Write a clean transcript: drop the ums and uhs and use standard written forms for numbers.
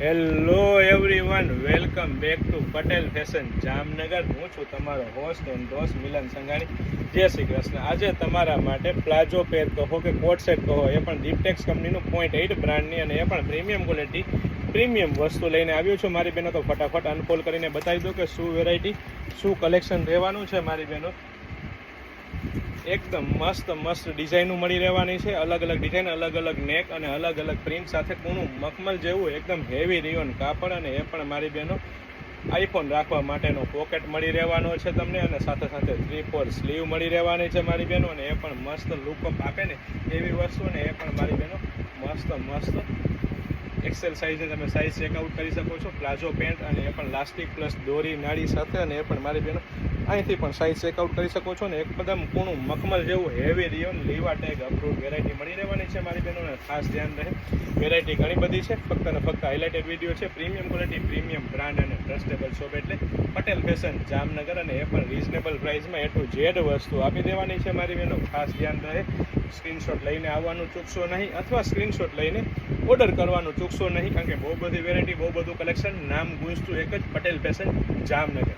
Hello everyone, welcome back to Patel fashion Jamnagar. હું છું તમારો હોસ્ટ એન્ડ દોસ્ત મિલન સંઘાણી. જય શ્રી કૃષ્ણ. આજે તમારા માટે પ્લાઝો પેર કહો કે કોટ સેટ કહો, એ પણ દીપટેક્સ કંપનીનું 0.8 બ્રાન્ડની અને એ પણ પ્રીમિયમ ક્વોલિટી પ્રીમિયમ વસ્તુ લઈને આવ્યો છું મારી બહેનો. તો ફટાફટ અનફોલ્ડ કરીને બતાવી દો કે શું વેરાયટી, શું કલેક્શન રહેવાનું છે મારી બહેનો. એકદમ મસ્ત ડિઝાઇનો મળી રહેવાની છે. અલગ અલગ ડિઝાઇન, અલગ અલગ નેક અને અલગ અલગ પ્રિન્ટ સાથે કૂણું મખમલ જેવું એકદમ હેવી રિયોન કાપડ. અને એ પણ મારી બહેનો આઈફોન રાખવા માટેનો પોકેટ મળી રહેવાનો છે તમને. અને સાથે સાથે 3/4 સ્લીવ મળી રહેવાની છે મારી બહેનો. અને એ પણ મસ્ત લુકઅપ આપે ને એવી વસ્તુ. અને એ પણ મારી બહેનો મસ્ત એક્સેલ સાઇઝને તમે સાઇઝ ચેકઆઉટ કરી શકો છો. પ્લાઝો પેન્ટ અને એ પણ લાસ્ટિક પ્લસ દોરી નાળી સાથે. અને એ પણ મારી બહેનો અહીંથી પણ સાઇઝ ચેકઆઉટ કરી શકો છો. ને એકદમ કૂણું મખમલ જેવું heavy rayon Liva tag approve variety મળી રહેવાની છે મારી બહેનોને. ખાસ ધ્યાન રહે, વેરાયટી ઘણી બધી છે, ફક્ત ને ફક્ત હાઇલાઇટેડ વિડીયો છે. પ્રીમિયમ ક્વોલિટી, પ્રીમિયમ બ્રાન્ડ અને ટ્રસ્ટેબલ શોપ એટલે પટેલ ફેશન જામનગર. અને એ પણ રિઝનેબલ પ્રાઇસમાં A to Z વસ્તુ આપી દેવાની છે મારી બહેનો. ખાસ ધ્યાન રહે, સ્ક્રીનશોટ લઈને આવવાનું ચૂકશો નહીં, અથવા સ્ક્રીનશોટ લઈને ઓર્ડર કરવાનું ચૂકશો નહીં, કારણ કે બહુ બધી વેરાયટી, બહુ બધું કલેક્શન, નામ ગુંજતું એક જ પટેલ ફેશન જામનગર.